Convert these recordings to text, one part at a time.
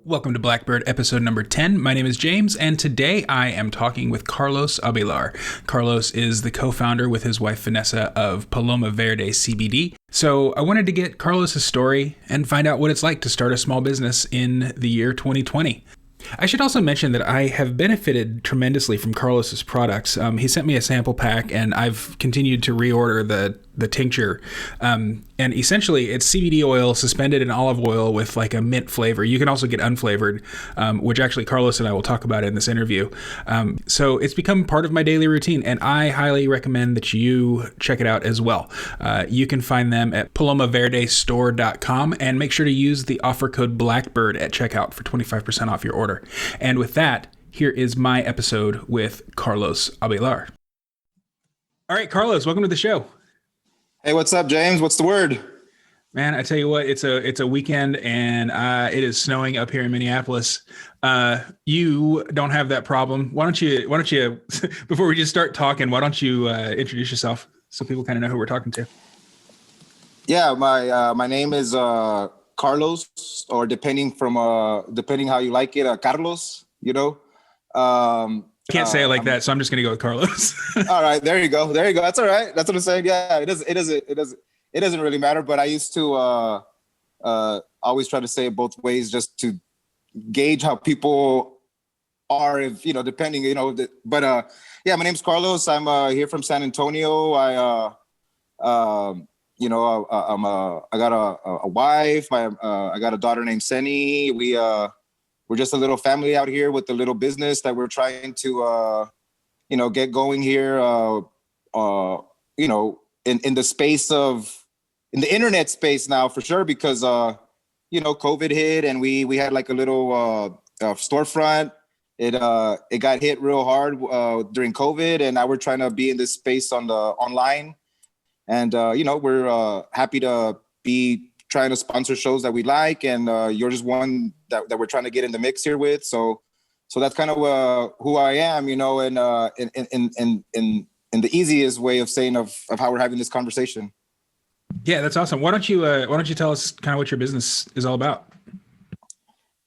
Welcome to Blackbird episode number 10. My name is James, and today I am talking with Carlos Abelar. Carlos is the co-founder with his wife Vanessa of Paloma Verde CBD. So I wanted to get Carlos's story and find out what it's like to start a small business in the year 2020. I should also mention that I have benefited tremendously from Carlos's products. He sent me a sample pack, and I've continued to reorder the tincture. And essentially, it's CBD oil suspended in olive oil with like a mint flavor. You can also get unflavored, which actually Carlos and I will talk about in this interview. So it's become part of my daily routine, and I highly recommend that you check it out as well. You can find them at palomaverdestore.com, and make sure to use the offer code Blackbird at checkout for 25% off your order. And with that, here is my episode with Carlos Abelar. All right, Carlos, welcome to the show. Hey, what's up, James? What's the word? Man, I tell you what, it's a weekend, and it is snowing up here in Minneapolis. You don't have that problem. Why don't you before we just start talking, why don't you introduce yourself so people kind of know who we're talking to? Yeah, my name is Carlos, or depending how you like it, Carlos. You know. Can't say it like that, so I'm just gonna go with Carlos. All right, there you go. That's all right. That's what I'm saying. Yeah, it doesn't really matter. But I used to always try to say it both ways, just to gauge how people are, if depending, But yeah, my name's Carlos. I'm here from San Antonio. I got a wife. I got a daughter named Seni. We're just a little family out here with a little business that we're trying to, get going here, in the internet space now, for sure, because, COVID hit, and we had like a little storefront. It got hit real hard during COVID, and now we're trying to be in this space on the online. And, we're happy to be trying to sponsor shows that we like, and you're just one that we're trying to get in the mix here with. So that's kind of who I am, and in the easiest way of saying of how we're having this conversation. Yeah, that's awesome. Why don't you tell us kind of what your business is all about?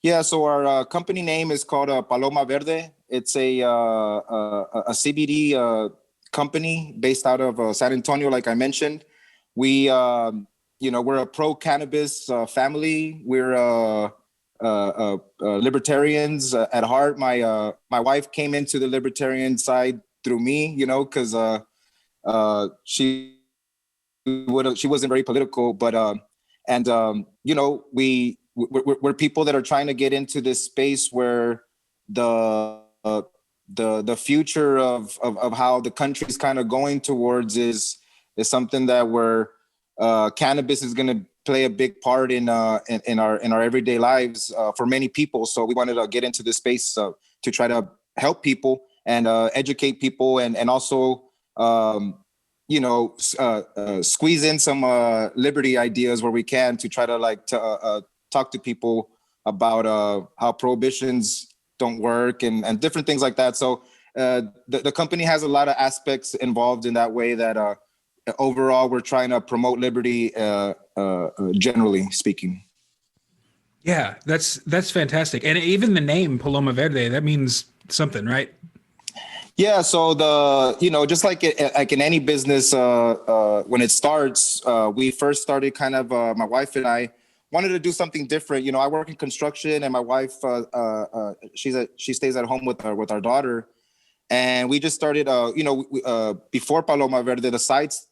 Yeah, so our company name is called Paloma Verde. It's a CBD company based out of San Antonio, like I mentioned. We we're a pro-cannabis family. We're libertarians at heart. My wife came into the libertarian side through me, because she wasn't very political, but we're people that are trying to get into this space where the future of how the country's kind of going towards is something that we're cannabis is going to play a big part in our everyday lives for many people. So we wanted to get into this space to try to help people and educate people, and also squeeze in some liberty ideas where we can, to try to talk to people about how prohibitions don't work and different things like that. So the company has a lot of aspects involved in that way that overall we're trying to promote liberty generally speaking. Yeah, that's fantastic. And even the name Paloma Verde, that means something, right? Yeah, so just like in any business, when it starts, we first started kind of my wife and I wanted to do something different. I work in construction, and my wife she stays at home with our daughter, and we just started. Before Paloma Verde, the sites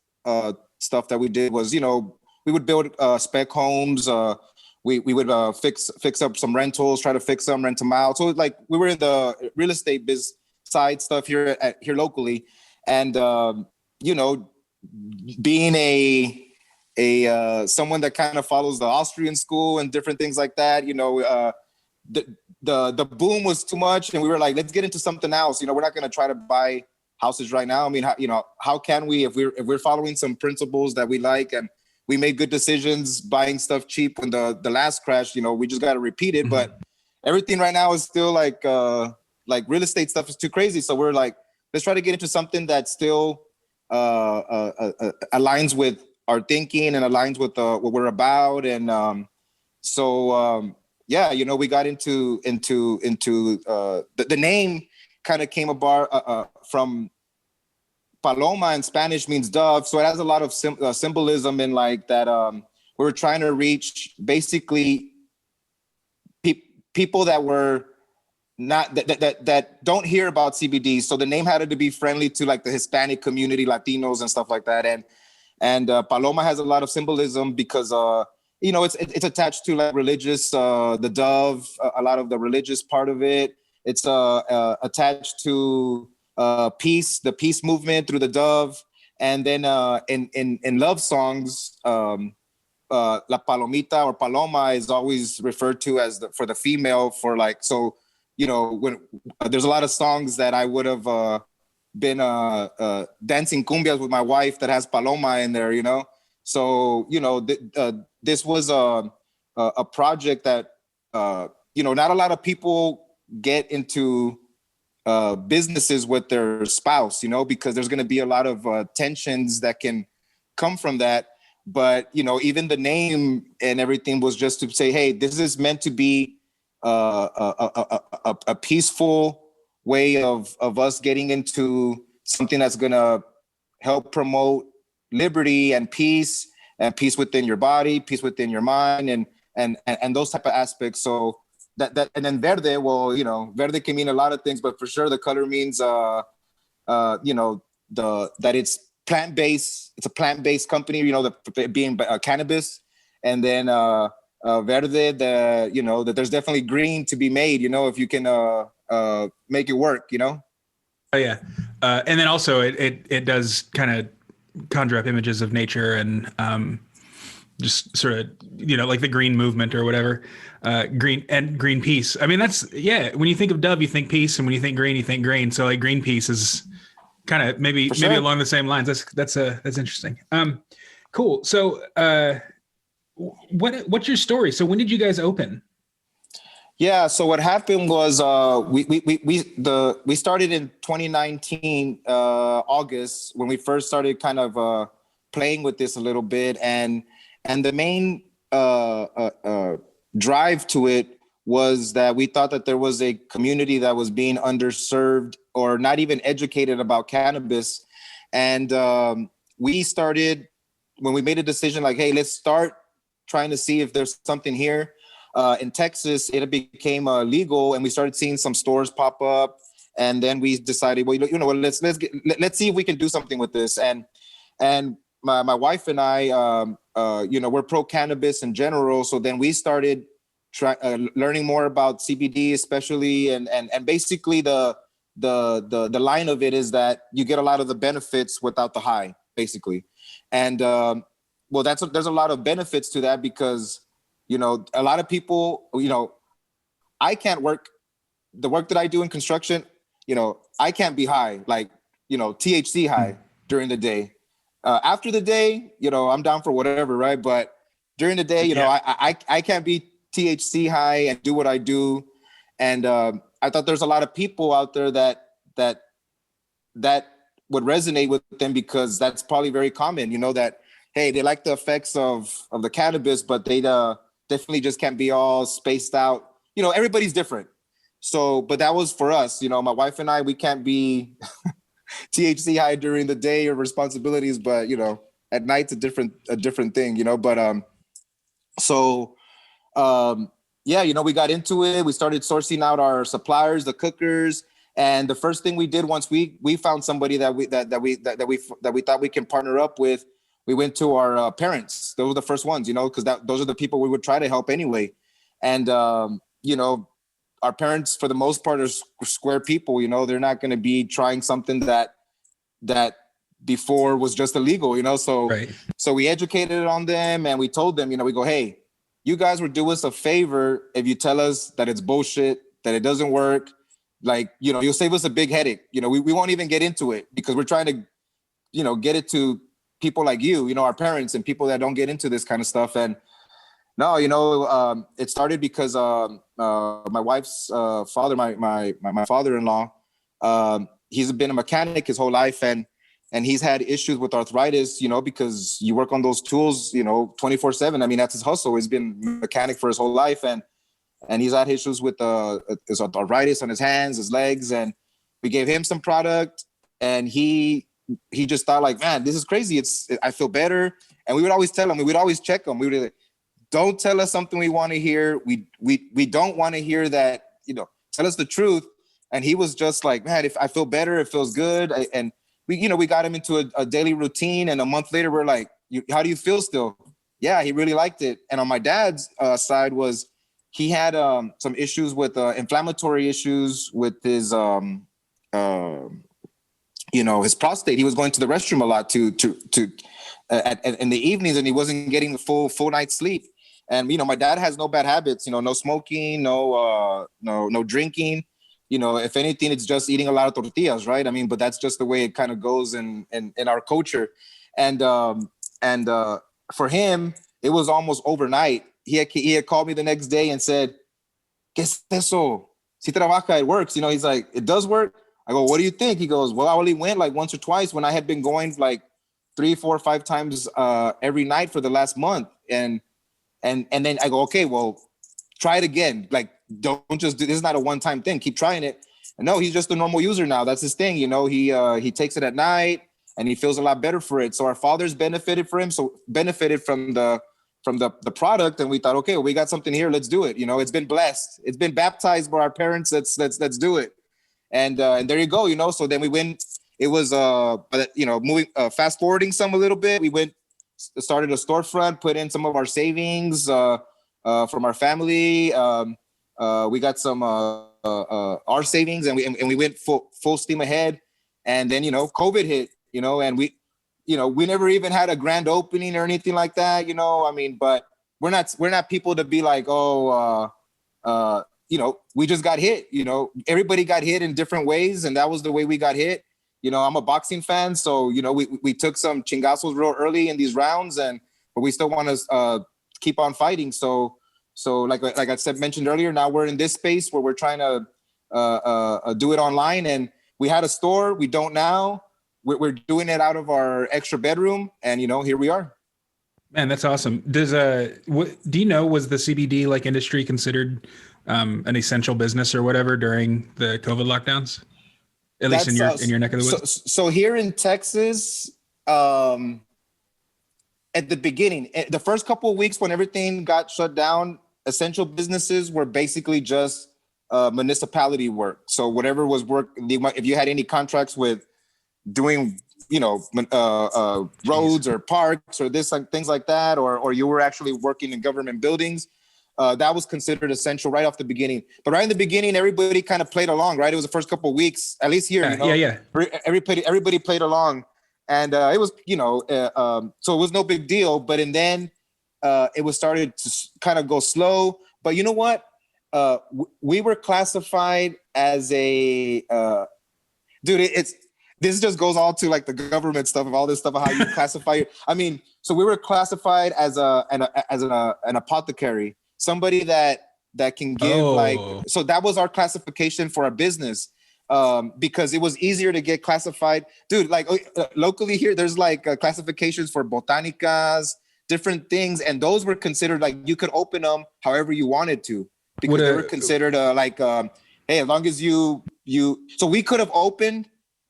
stuff that we did was we would build spec homes. We would fix up some rentals, try to fix them, rent them out. So like we were in the real estate biz side stuff here locally, and being a someone that kind of follows the Austrian school and different things like that, the boom was too much, and we were like, let's get into something else. We're not going to try to buy houses right now. I mean, how can we, if we're following some principles that we like, and we made good decisions buying stuff cheap when the last crash. We just got to repeat it. But everything right now is still like real estate stuff is too crazy. So we're like, let's try to get into something that still aligns with our thinking and aligns with what we're about. And we got into the name kind of came about from Paloma in Spanish means dove. So it has a lot of symbolism in like that. We were trying to reach basically people that were not that don't hear about CBD. So the name had to be friendly to like the Hispanic community, Latinos and stuff like that. And Paloma has a lot of symbolism because it's attached to like religious, the dove, a lot of the religious part of it. It's attached to peace, the peace movement through the dove. And then in love songs, La Palomita or Paloma is always referred to as for the female for like, so, when there's a lot of songs that I would have been dancing cumbias with my wife that has Paloma in there, So, this was a project that, not a lot of people get into businesses with their spouse, because there's going to be a lot of tensions that can come from that. But, even the name and everything was just to say, hey, this is meant to be a peaceful way of us getting into something that's going to help promote liberty and peace within your body, peace within your mind, and those type of aspects. So that and then verde, well, verde can mean a lot of things, but for sure the color means that it's plant-based. It's a plant-based company, being cannabis, and then verde, that there's definitely green to be made, if you can make it work, Oh yeah, and then also it does kind of conjure up images of nature and just sort of like the green movement or whatever, green peace. I mean, that's when you think of dove you think peace, and when you think green you think grain. So like green peace is kind of maybe along the same lines. That's interesting. Cool. So what's your story? So when did you guys open? Yeah, so what happened was we started in 2019 August, when we first started kind of playing with this a little bit, and the main drive to it was that we thought that there was a community that was being underserved or not even educated about cannabis, and we started when we made a decision like, hey, let's start trying to see if there's something here. In Texas, it became legal, and we started seeing some stores pop up. And then we decided, well, let's see if we can do something with this. And my wife and I, we're pro cannabis in general. So then we started learning more about CBD, especially, and basically the line of it is that you get a lot of the benefits without the high, basically. And there's a lot of benefits to that because a lot of people, I can't work the work that I do in construction. I can't be high, like, THC high during the day. After the day, I'm down for whatever, right? But during the day, I can't be THC high and do what I do. And I thought there's a lot of people out there that would resonate with them, because that's probably very common, that, hey, they like the effects of the cannabis, but they definitely just can't be all spaced out. Everybody's different. So, but that was for us, my wife and I, we can't be THC high during the day or responsibilities, but, at night's a different thing, but, we got into it. We started sourcing out our suppliers, the cookers. And the first thing we did once we found somebody that we thought we can partner up with, we went to our parents. Those were the first ones, because those are the people we would try to help anyway. And, our parents, for the most part, are square people. They're not going to be trying something that before was just illegal, So, right. So we educated on them, and we told them, we go, hey, you guys would do us a favor if you tell us that it's bullshit, that it doesn't work. Like, you'll save us a big headache. We won't even get into it, because we're trying to, get it to people like you know, our parents and people that don't get into this kind of stuff. And no, it started because my wife's father, my father-in-law, he's been a mechanic his whole life, and he's had issues with arthritis, because you work on those tools, 24/7. I mean, that's his hustle. He's been a mechanic for his whole life, and he's had issues with his arthritis on his hands, his legs, and we gave him some product, and he just thought like, man, this is crazy. I feel better. And we would always tell him, we would always check him. We would, don't tell us something we want to hear. We don't want to hear that, tell us the truth. And he was just like, man, if I feel better, it feels good. And we got him into a daily routine. And a month later, we're like, how do you feel still? Yeah, he really liked it. And on my dad's side was, he had some issues with inflammatory issues with his, his prostate. He was going to the restroom a lot in the evenings, and he wasn't getting the full night's sleep. And my dad has no bad habits. No smoking, no drinking. If anything, it's just eating a lot of tortillas, right? I mean, but that's just the way it kind of goes in our culture. And for him, it was almost overnight. He had called me the next day and said, ¿Qué es eso? Si trabaja, it works. He's like, it does work. I go, what do you think? He goes, well, I only went like once or twice when I had been going like 3, 4, 5 times every night for the last month. And then I go, okay, well, try it again. Like, don't just do this. Is not a one-time thing. Keep trying it. And no, he's just a normal user now. That's his thing. He takes it at night and he feels a lot better for it. So our fathers benefited from the product, and we thought, okay, well, we got something here. Let's do it. It's been blessed. It's been baptized by our parents. Let's do it. And there you go. So then we went. It was moving fast forwarding some a little bit. We started a storefront, put in some of our savings from our family. We got some our savings, and we went full steam ahead. And then COVID hit. And we never even had a grand opening or anything like that. I mean, but we're not people to be like, we just got hit. Everybody got hit in different ways, and that was the way we got hit. I'm a boxing fan, so we took some chingazos real early in these rounds, but we still want to keep on fighting. So like I mentioned earlier, now we're in this space where we're trying to do it online, and we had a store. We don't now. We're doing it out of our extra bedroom, and here we are. Man, that's awesome. Do you know, was the CBD like industry considered an essential business or whatever during the COVID lockdowns? At least in your neck of the woods. So here in Texas, at the beginning, the first couple of weeks when everything got shut down, essential businesses were basically just municipality work. So whatever was work, if you had any contracts with doing roads or parks or things like that, or you were actually working in government buildings, that was considered essential right off the beginning. But right in the beginning, everybody kind of played along, right? It was the first couple of weeks, at least here. Everybody played along, and it was so it was no big deal. But then it was started to kind of go slow. But you know what? We were classified as a this just goes all to like the government stuff of all this stuff of how you classify. I mean, so we were classified as an apothecary, somebody that can give so that was our classification for our business, because it was easier to get classified. Dude, like locally here, there's like classifications for botanicas, different things, and those were considered like you could open them however you wanted to, because they were considered hey, as long as you so we could have opened.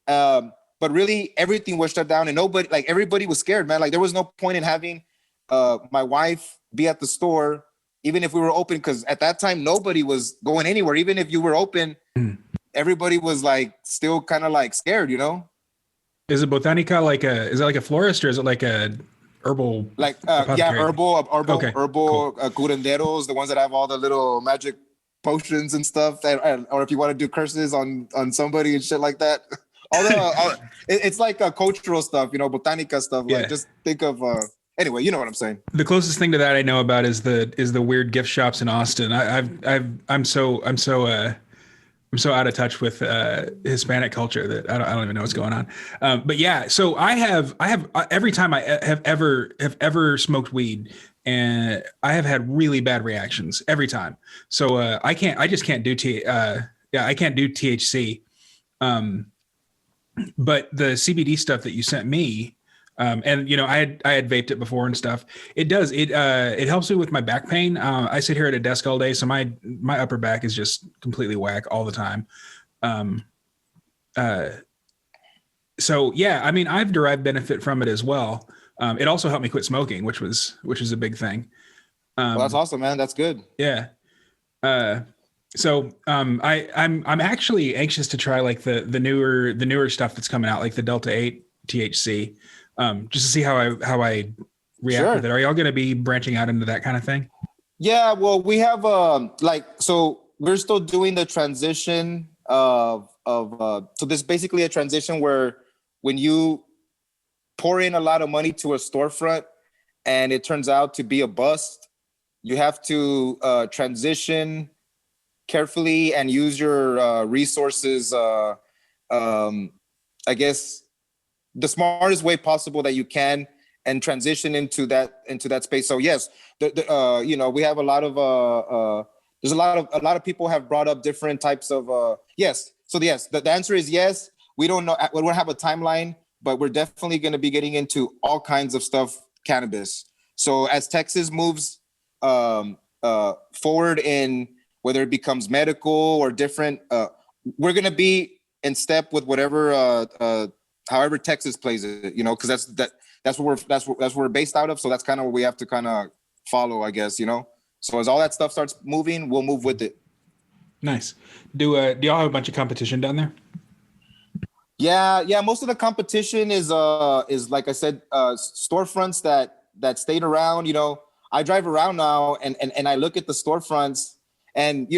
But really everything was shut down, and everybody was scared, man. Like there was no point in having my wife be at the store, even if we were open, because at that time nobody was going anywhere. Even if you were open, everybody was like still kind of like scared, Is it Botanica is it like a florist, or is it like a herbal? Like herbal curanderos, the ones that have all the little magic potions and stuff, or if you want to do curses on somebody and shit like that. Although it's like cultural stuff, botanica stuff. Yeah. Like just think of anyway, you know what I'm saying. The closest thing to that I know about is the weird gift shops in Austin. I'm so I'm so out of touch with Hispanic culture that I don't even know what's going on. But yeah, so I have every time I have ever smoked weed, and I have had really bad reactions every time. So I just can't do I can't do THC. Um, but the CBD stuff that you sent me, and I had vaped it before and stuff. It helps me with my back pain. I sit here at a desk all day, so my upper back is just completely whack all the time. Um, uh, so yeah, I mean, I've derived benefit from it as well. It also helped me quit smoking, which is a big thing. Well, that's awesome, man. That's good. Yeah. I'm actually anxious to try like the newer stuff that's coming out, like the Delta 8 THC, just to see how I react with it. Are y'all going to be branching out into that kind of thing? Yeah, well, we have so we're still doing the transition so this is basically a transition where when you pour in a lot of money to a storefront and it turns out to be a bust, you have to transition carefully and use your resources, I guess, the smartest way possible that you can, and transition into that space. So yes, we have a lot of there's a lot of people have brought up different types of yes. So yes, the answer is yes. We don't know. We don't have a timeline, but we're definitely going to be getting into all kinds of stuff, cannabis. So as Texas moves forward in whether it becomes medical or different, we're going to be in step with whatever, however Texas plays it, because that's where we're based out of. So that's kind of what we have to kind of follow, I guess, So as all that stuff starts moving, we'll move with it. Nice. Do y'all have a bunch of competition down there? Yeah. Most of the competition is like I said, storefronts that stayed around. I drive around now and I look at the storefronts, and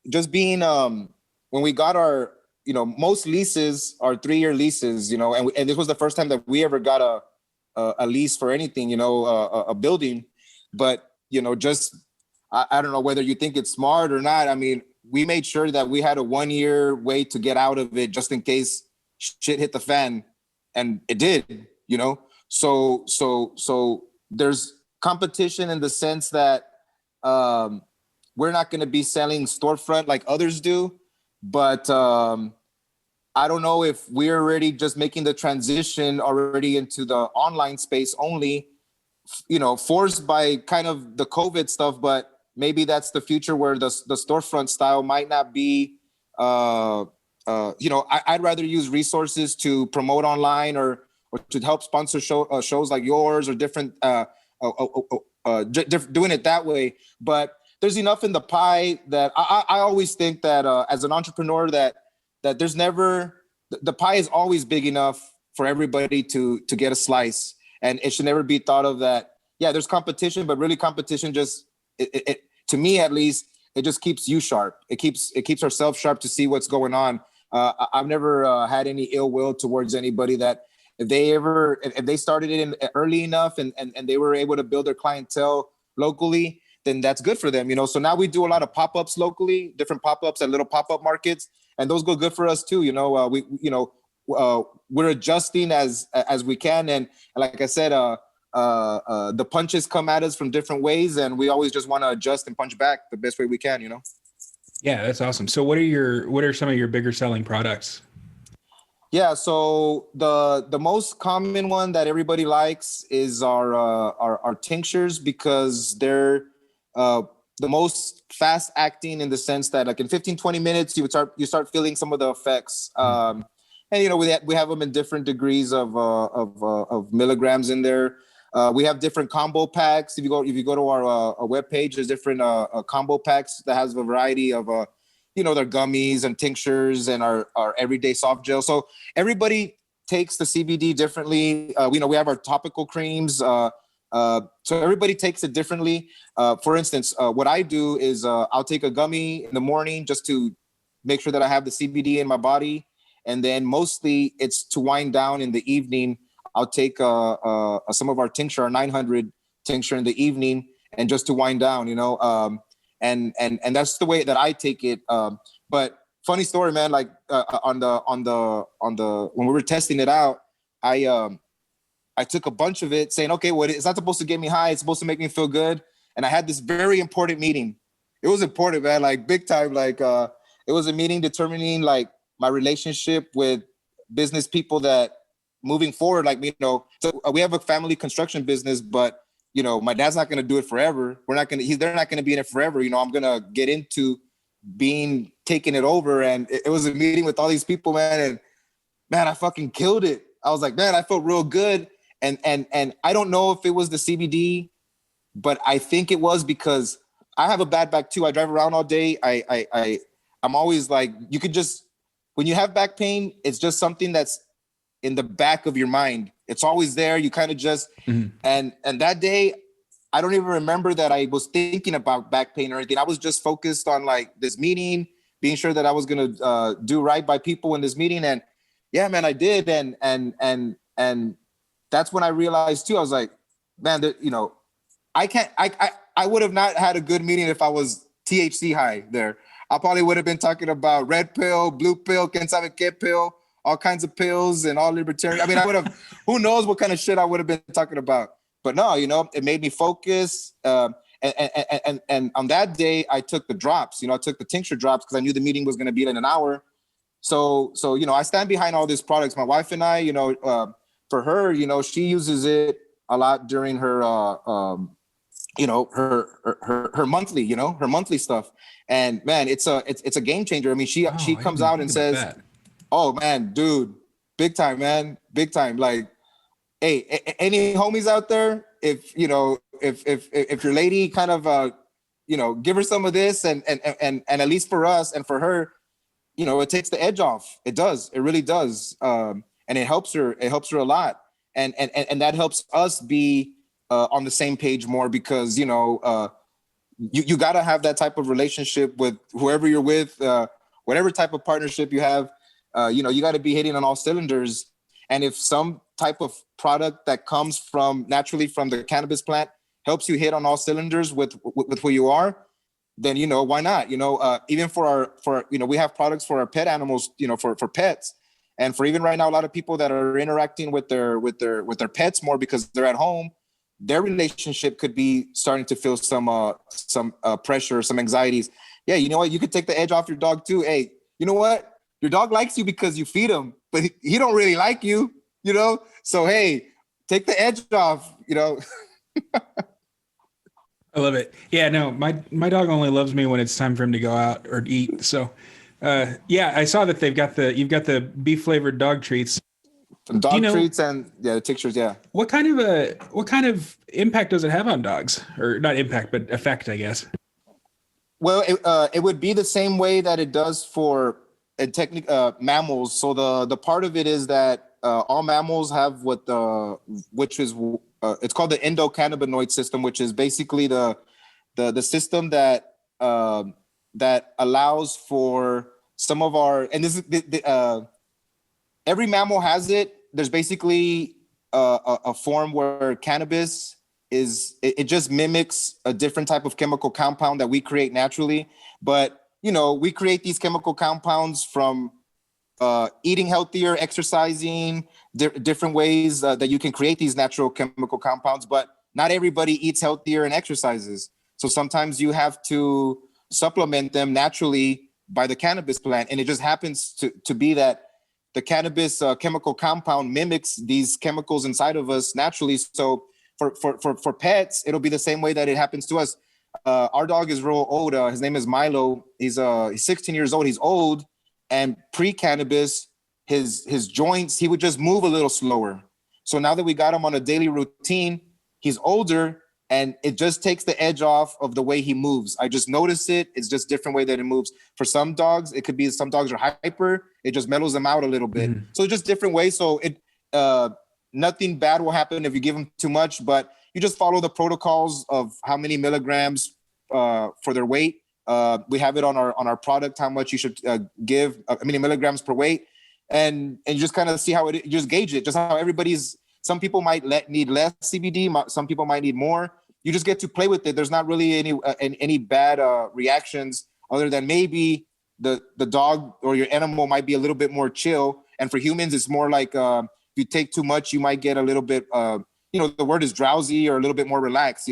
just being when we got our most leases are 3-year leases, and this was the first time that we ever got a lease for anything, a building. But just I don't know whether you think it's smart or not. I mean, we made sure that we had a 1-year way to get out of it just in case shit hit the fan, and it did, So there's competition in the sense that we're not going to be selling storefront like others do, but I don't know if we're already just making the transition already into the online space only, forced by kind of the COVID stuff, but maybe that's the future where the storefront style might not be, I'd rather use resources to promote online or to help sponsor shows like yours or different, doing it that way. But there's enough in the pie that I always think that as an entrepreneur that there's never, the pie is always big enough for everybody to get a slice. And it should never be thought of that, yeah, there's competition, but really competition just, it to me at least, it just keeps you sharp. It keeps ourselves sharp to see what's going on. I've never had any ill will towards anybody that if they started it in early enough and they were able to build their clientele locally, then that's good for them, So now we do a lot of pop-ups locally, different pop-ups at little pop-up markets, and those go good for us too. We're adjusting as we can, and like I said, the punches come at us from different ways, and we always just want to adjust and punch back the best way we can. Yeah, that's awesome. So what are some of your bigger selling products? Yeah, so the most common one that everybody likes is our tinctures, because they're the most fast acting in the sense that like in 15-20 minutes you start feeling some of the effects. And we have them in different degrees of milligrams in there. We have different combo packs. If you go to our webpage, there's different combo packs that has a variety of their gummies and tinctures and our everyday soft gel. So everybody takes the CBD differently. We have our topical creams. So everybody takes it differently. For instance, what I do is I'll take a gummy in the morning just to make sure that I have the CBD in my body. And then mostly it's to wind down in the evening. I'll take some of our tincture, our 900 tincture in the evening, and just to wind down, and that's the way that I take it. But funny story, man. Like on the when we were testing it out, I took a bunch of it saying, okay, well, it's not supposed to get me high. It's supposed to make me feel good. And I had this very important meeting. It was important, man, like big time. Like it was a meeting determining like my relationship with business people that moving forward, like, you know, so we have a family construction business, but you know, my dad's not going to do it forever. They're not going to be in it forever. You know, I'm going to get into taking it over. And it was a meeting with all these people, man. And man, I fucking killed it. I was like, man, I felt real good. And I don't know if it was the CBD, but I think it was because I have a bad back too. I drive around all day. I'm always like, you could just, when you have back pain, it's just something that's in the back of your mind. It's always there. You kind of just, and that day, I don't even remember that I was thinking about back pain or anything. I was just focused on like this meeting, being sure that I was going to do right by people in this meeting. And yeah, man, I did. And that's when I realized too, I was like, man, you know, I would have not had a good meeting if I was THC high there. I probably would have been talking about red pill, blue pill, quién sabe qué pill, all kinds of pills and all libertarian. I mean, I would have, who knows what kind of shit I would have been talking about. But no, you know, it made me focus. And on that day, I took the drops. You know, I took the tincture drops because I knew the meeting was going to be in an hour. So you know, I stand behind all these products. My wife and I, you know, for her, you know, she uses it a lot during her, you know, her monthly, you know, her monthly stuff. And man, it's a game changer. I mean, she comes out and says, "Oh man, dude, big time, man, big time." Like, hey, any homies out there? If you know, if your lady kind of, you know, give her some of this, and at least for us and for her, you know, it takes the edge off. It does. It really does. And it helps her. It helps her a lot. And that helps us be on the same page more because, you know, you got to have that type of relationship with whoever you're with, whatever type of partnership you have. You know, you got to be hitting on all cylinders. And if some type of product that comes naturally from the cannabis plant helps you hit on all cylinders with who you are, then, you know, why not? You know, even for you know, we have products for our pet animals, you know, for pets. And for even right now, a lot of people that are interacting with their pets more because they're at home, their relationship could be starting to feel some pressure, some anxieties. Yeah, you know what? You could take the edge off your dog too. Hey, you know what? Your dog likes you because you feed him, but he don't really like you, you know? So, hey, take the edge off, you know? I love it. Yeah, no, my dog only loves me when it's time for him to go out or eat. So, yeah, I saw that you've got the beef flavored dog treats. Dog treats and the tinctures. Yeah. What kind of impact does it have on dogs, or not impact, but effect, I guess? Well, it would be the same way that it does for mammals. So the part of it is that all mammals have which is it's called the endocannabinoid system, which is basically the system that that allows for some of our, and this is every mammal has it. There's basically a form where cannabis it just mimics a different type of chemical compound that we create naturally. But, you know, we create these chemical compounds from eating healthier, exercising, different ways that you can create these natural chemical compounds. But not everybody eats healthier and exercises. So sometimes you have to supplement them naturally by the cannabis plant. And it just happens to be that the cannabis chemical compound mimics these chemicals inside of us naturally. So for pets, it'll be the same way that it happens to us. Our dog is real old. His name is Milo. He's 16 years old. He's old. And pre-cannabis, his joints, he would just move a little slower. So now that we got him on a daily routine, he's older, and it just takes the edge off of the way he moves. I just notice it. It's just different way that it moves. For some dogs, it could be some dogs are hyper. It just mellows them out a little bit. So just different ways. So nothing bad will happen if you give them too much, but you just follow the protocols of how many milligrams for their weight. We have it on our product, how much you should give, how many milligrams per weight. And you just kind of see how you just gauge it, just how some people might need less CBD, some people might need more. You just get to play with it. There's not really any bad reactions other than maybe the dog or your animal might be a little bit more chill. And for humans, it's more like if you take too much, you might get a little bit, the word is drowsy or a little bit more relaxed,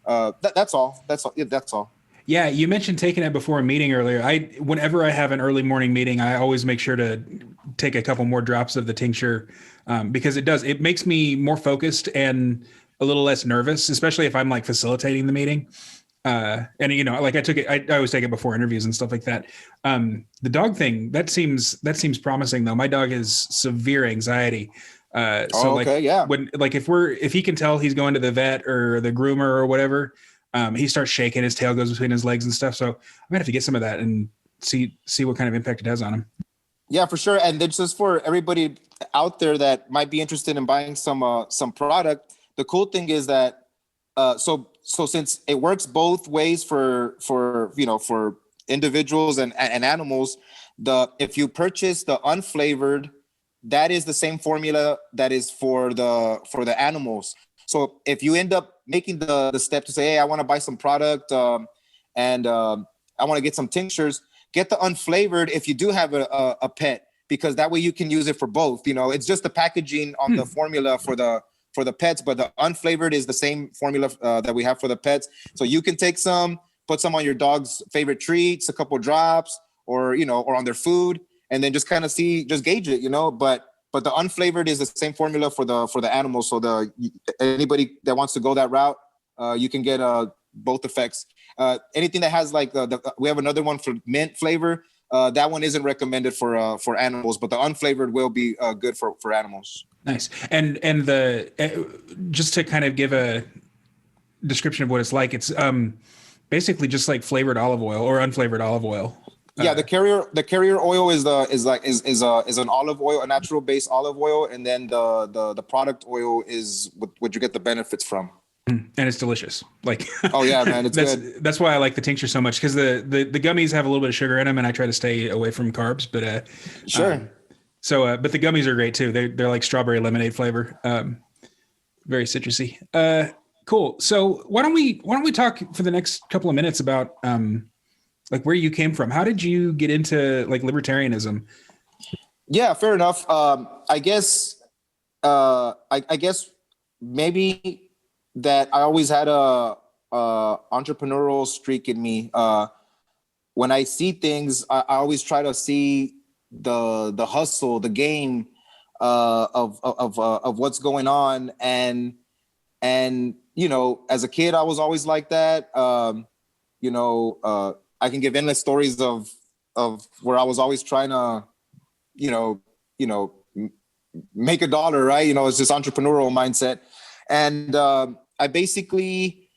That's all. That's all. Yeah, that's all. Yeah, you mentioned taking it before a meeting earlier. Whenever I have an early morning meeting, I always make sure to take a couple more drops of the tincture because it makes me more focused and a little less nervous, especially if I'm like facilitating the meeting. And like I always take it before interviews and stuff like that. The dog thing, that seems promising though. My dog has severe anxiety. If he can tell he's going to the vet or the groomer or whatever, he starts shaking, his tail goes between his legs and stuff. So I'm gonna have to get some of that and see what kind of impact it has on him. Yeah, for sure. And then just for everybody out there that might be interested in buying some product, the cool thing is that so since it works both ways for individuals and animals, if you purchase the unflavored, that is the same formula that is for the animals. So if you end up making the step to say, hey, I want to buy some product and I want to get some tinctures, get the unflavored if you do have a pet, because that way you can use it for both. It's just the packaging on the formula for the pets, but the unflavored is the same formula that we have for the pets. So you can take some, put some on your dog's favorite treats, a couple drops, or on their food, and then just kind of just gauge it, But the unflavored is the same formula for the animals. So anybody that wants to go that route, you can get both effects. Anything that has like we have another one for mint flavor. That one isn't recommended for animals, but the unflavored will be good for animals. Nice. And just to kind of give a description of what it's like, it's basically just like flavored olive oil or unflavored olive oil. Yeah, the carrier oil is an olive oil, a natural based olive oil, and then the product oil is what you get the benefits from. And it's delicious. Like, oh yeah, man, it's good. That's why I like the tincture so much, because the gummies have a little bit of sugar in them, and I try to stay away from carbs. But sure. But the gummies are great too. They're like strawberry lemonade flavor, very citrusy. Cool. So why don't we talk for the next couple of minutes about like where you came from? How did you get into like libertarianism? Yeah, fair enough. I guess maybe that I always had a entrepreneurial streak in me. When I see things, I always try to see the hustle, the game of what's going on, and as a kid, I was always like that. I can give endless stories of where I was always trying to, make a dollar, right? It's this entrepreneurial mindset. And I basically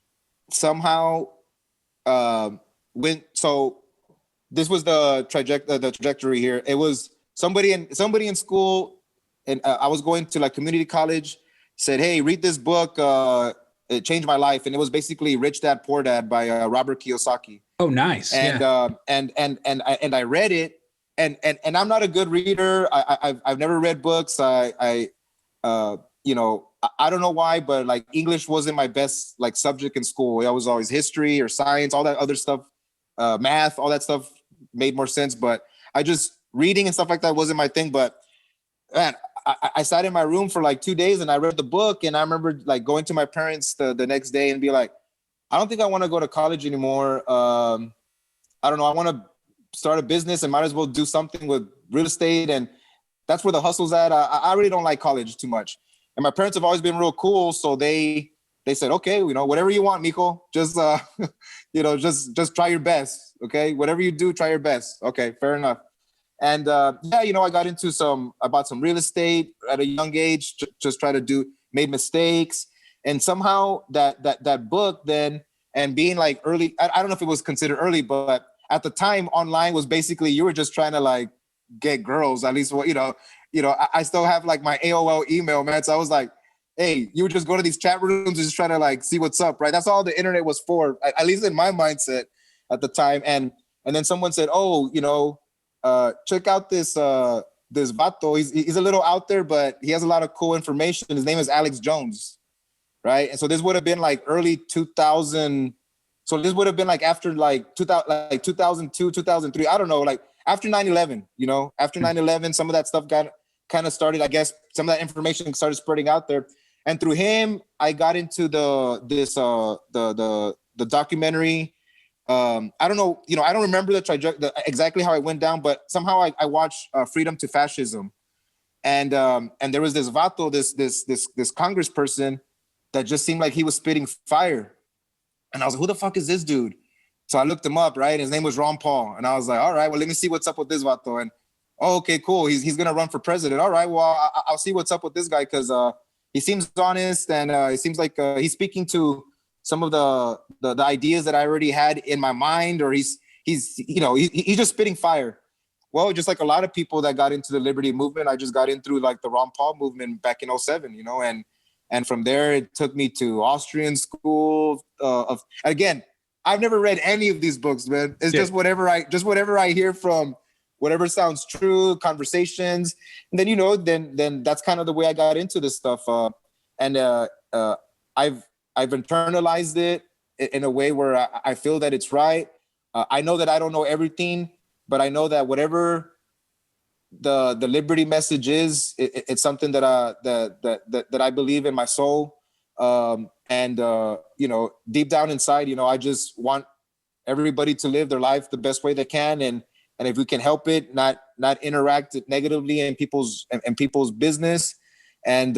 somehow went. So this was the trajectory here. It was somebody in school, and I was going to like community college, said, hey, read this book. It changed my life. And it was basically Rich Dad, Poor Dad by Robert Kiyosaki. Oh, nice. And I read it, and I'm not a good reader. I've never read books. I don't know why, but like English wasn't my best like subject in school. I was always history or science, all that other stuff, math, all that stuff made more sense. But reading and stuff like that wasn't my thing. But man, I sat in my room for like 2 days and I read the book, and I remember like going to my parents the next day and be like, I don't think I want to go to college anymore. I don't know. I want to start a business and might as well do something with real estate. And that's where the hustle's at. I really don't like college too much. And my parents have always been real cool. So they said, okay, whatever you want, Miko, just, just try your best. Okay. Whatever you do, try your best. Okay. Fair enough. And I got into I bought some real estate at a young age, just made mistakes. And somehow that book then, and being like early, I don't know if it was considered early, but at the time online was basically, you were just trying to like get girls, at least, I still have like my AOL email, man. So I was like, hey, you would just go to these chat rooms and just try to like see what's up, right? That's all the internet was for, at least in my mindset at the time. And then someone said, oh, check out this vato. He's a little out there, but he has a lot of cool information. His name is Alex Jones, right? And so this would have been like early 2000, So this would have been like after like 2000, like 2002, 2003. I don't know, like after 9/11. You know, after 9/11, some of that stuff got kind of started. I guess some of that information started spreading out there, and through him, I got into the documentary. I don't know, you know, I don't remember the trajectory exactly how I went down, but somehow I watched Freedom to Fascism, and there was this vato, this congressperson that just seemed like he was spitting fire, and I was like, who the fuck is this dude? So I looked him up, right? His name was Ron Paul, and I was like, all right, well, let me see what's up with this vato. And oh, okay, cool, he's gonna run for president. All right, well, I'll see what's up with this guy because he seems honest, and he seems like he's speaking to some of the ideas that I already had in my mind, or he's you know, he's just spitting fire. Well, just like a lot of people that got into the liberty movement, I just got in through like the Ron Paul movement back in 07, you know, and from there it took me to Austrian school of, again, I've never read any of these books, man. It's just whatever I hear from whatever sounds true, conversations. And then, you know, then that's kind of the way I got into this stuff. And I've internalized it in a way where I feel that it's right. I know that I don't know everything, but I know that whatever the liberty message is, it's something that I believe in my soul. And you know, deep down inside, you know, I just want everybody to live their life the best way they can, and if we can help it, not interact negatively in people's business. And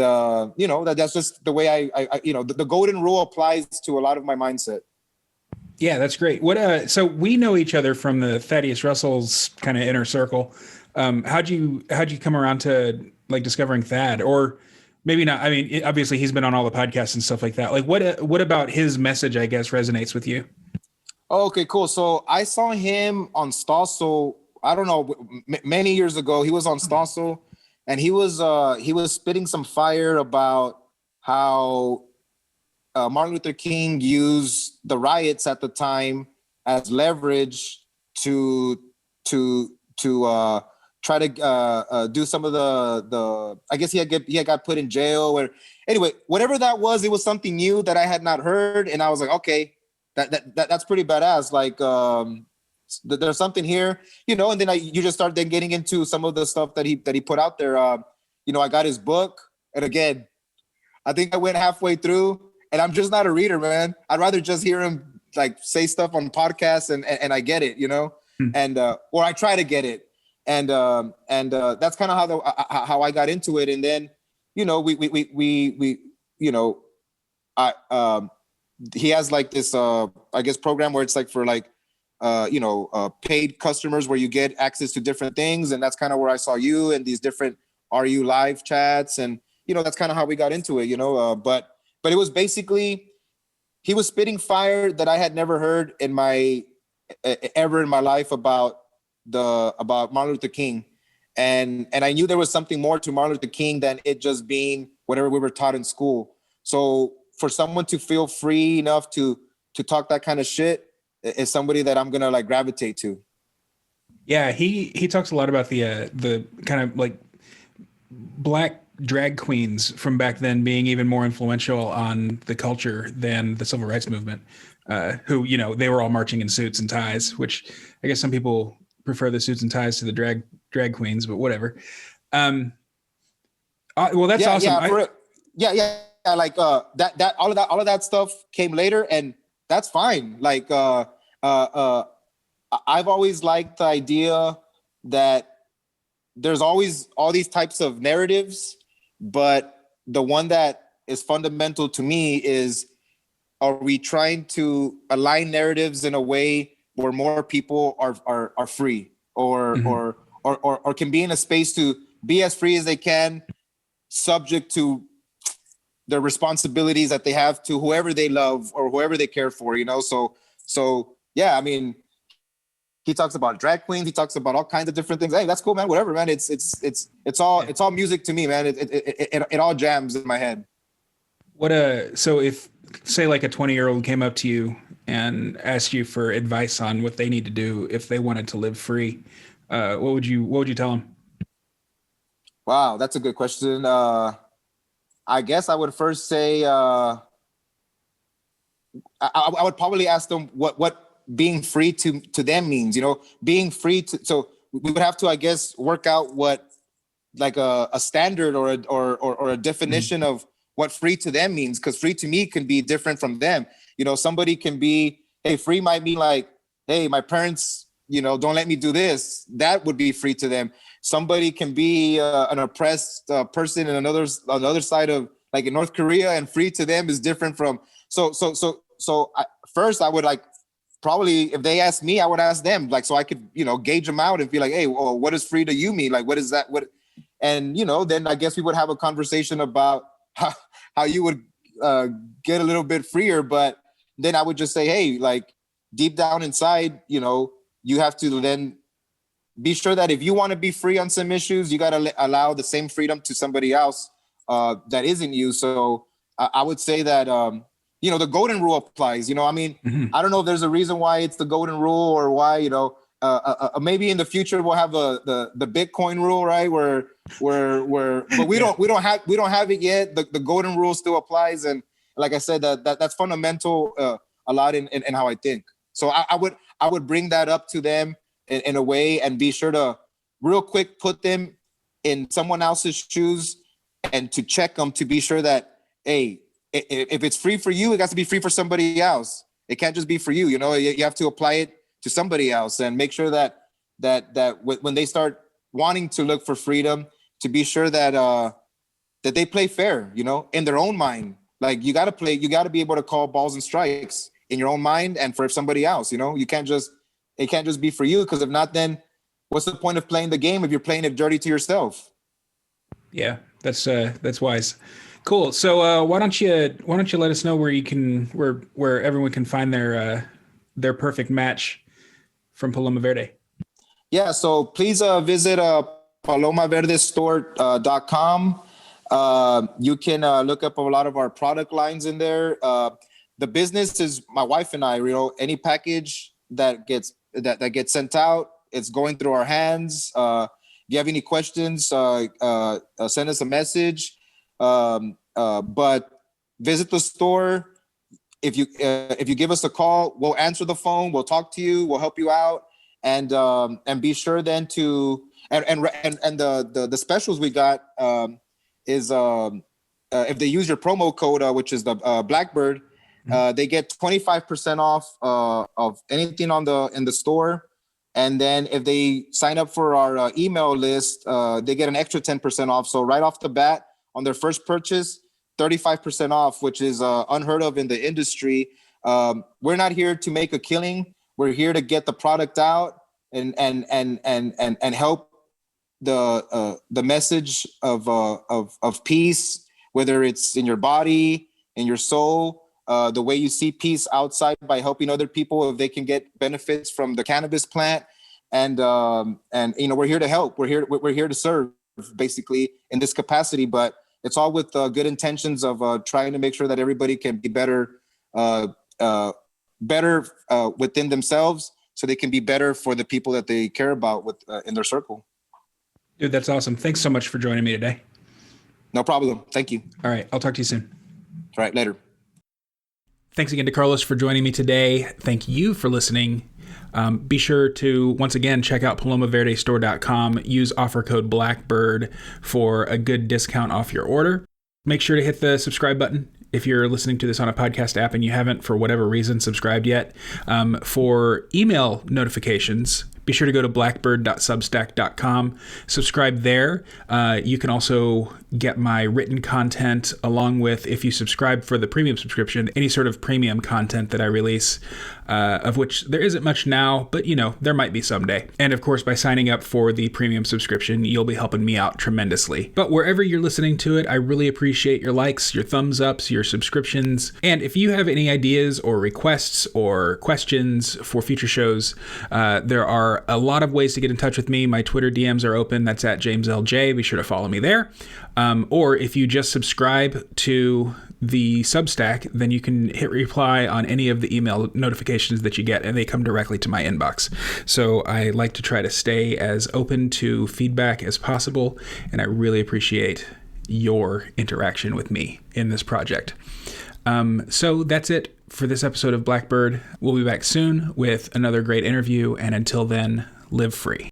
you know, that's just the way I you know, the golden rule applies to a lot of my mindset. Yeah, that's great. What so we know each other from the Thaddeus Russell's kind of inner circle. How'd you come around to like discovering Thad? Or maybe not. I mean, obviously he's been on all the podcasts and stuff like that. Like what about his message, I guess, resonates with you? Oh, okay, cool. So I saw him on Stossel, I don't know, many years ago. He was on Stossel, and he was spitting some fire about how Martin Luther King used the riots at the time as leverage to try to do some of the I guess he had got put in jail, or anyway, whatever that was, it was something new that I had not heard, and I was like, okay, that's pretty badass. Like there's something here, you know. And then you just start then getting into some of the stuff that he put out there. You know, I got his book, and again, I think I went halfway through, and I'm just not a reader, man. I'd rather just hear him like say stuff on podcasts, and I get it, you know, and or I try to get it, and that's kind of how I got into it. And then, you know, we you know, he has like this I guess program where it's like for like you know, paid customers where you get access to different things, and that's kind of where I saw you and these different RU live chats, and you know, that's kind of how we got into it, you know. But it was basically, he was spitting fire that I had never heard in my ever in my life about Martin Luther King, and I knew there was something more to Martin Luther King than it just being whatever we were taught in school. So for someone to feel free enough to talk that kind of shit is somebody that I'm gonna like gravitate to. Yeah, he talks a lot about the kind of like black drag queens from back then being even more influential on the culture than the civil rights movement. Who, you know, they were all marching in suits and ties, which I guess some people prefer the suits and ties to the drag queens, but whatever. Well, that's awesome. Yeah, like that all of that stuff came later, and that's fine. Like I've always liked the idea that there's always all these types of narratives, but the one that is fundamental to me is, are we trying to align narratives in a way where more people are free, or or can be in a space to be as free as they can, subject to the responsibilities that they have to whoever they love or whoever they care for, you know? So yeah, I mean, he talks about drag queens. He talks about all kinds of different things. Hey, that's cool, man. Whatever, man. It's all music to me, man. It all jams in my head. So if, say, like a 20-year-old came up to you and asked you for advice on what they need to do if they wanted to live free, what would you tell them? Wow, that's a good question. I guess I would first say, I would probably ask them what being free to them means, being free to, so we would have to, I guess, work out what like a standard or a definition of what free to them means. Cause free to me can be different from them. Somebody can be, hey, free might mean like, hey, my parents, don't let me do this. That would be free to them. Somebody can be an oppressed person in another side of, like in North Korea, and free to them is different from. First I would like, probably if they ask me, I would ask them, like, so I could, gauge them out and be like, hey, well, what does free to you mean? Like, what is that? And, then I guess we would have a conversation about how you would get a little bit freer. But then I would just say, hey, like deep down inside, you have to then be sure that if you want to be free on some issues, you got to allow the same freedom to somebody else that isn't you. So I would say that, the golden rule applies. I don't know if there's a reason why it's the golden rule or why, maybe in the future we'll have the Bitcoin rule, right? But we don't have it yet. The golden rule still applies, and like I said, that's fundamental a lot in how I think. So I would bring that up to them in a way, and be sure to real quick put them in someone else's shoes and to check them to be sure that, hey, if it's free for you, it has to be free for somebody else. It can't just be for you. You have to apply it to somebody else, and make sure that when they start wanting to look for freedom, to be sure that they play fair, in their own mind. Like you got to be able to call balls and strikes in your own mind and for somebody else. It can't just be for you, because if not, then what's the point of playing the game if you're playing it dirty to yourself? Yeah, that's wise. Cool. So why don't you let us know where everyone can find their perfect match from Paloma Verde? Yeah, so please visit palomaverdestore.com. You can look up a lot of our product lines in there. The business is my wife and I. Any package that gets sent out, it's going through our hands. If you have any questions, send us a message. But visit the store. If you give us a call, we'll answer the phone. We'll talk to you. We'll help you out, and be sure then to and the specials we got is if they use your promo code, which is the Blackbird, they get 25% off of anything in the store. And then if they sign up for our email list, they get an extra 10% off. So right off the bat on their first purchase, 35% off, which is unheard of in the industry. We're not here to make a killing. We're here to get the product out and help the message of peace, whether it's in your body, in your soul, the way you see peace outside by helping other people if they can get benefits from the cannabis plant. And we're here to help. We're here to serve, basically, in this capacity. But it's all with good intentions of trying to make sure that everybody can be better within themselves, so they can be better for the people that they care about in their circle. Dude, that's awesome. Thanks so much for joining me today. No problem. Thank you. All right. I'll talk to you soon. All right. Later. Thanks again to Carlos for joining me today. Thank you for listening. Be sure to, once again, check out palomaverdestore.com. Use offer code Blackbird for a good discount off your order. Make sure to hit the subscribe button if you're listening to this on a podcast app and you haven't, for whatever reason, subscribed yet. For email notifications, be sure to go to blackbird.substack.com. Subscribe there. You can also get my written content along with, if you subscribe for the premium subscription, any sort of premium content that I release, of which there isn't much now, but there might be someday. And of course, by signing up for the premium subscription, you'll be helping me out tremendously. But wherever you're listening to it, I really appreciate your likes, your thumbs ups, your subscriptions. And if you have any ideas or requests or questions for future shows, there are a lot of ways to get in touch with me. My Twitter DMs are open. That's at JamesLJ. Be sure to follow me there. Or if you just subscribe to the Substack, then you can hit reply on any of the email notifications that you get, and they come directly to my inbox. So I like to try to stay as open to feedback as possible, and I really appreciate your interaction with me in this project. So that's it for this episode of Blackbird. We'll be back soon with another great interview, and until then, live free.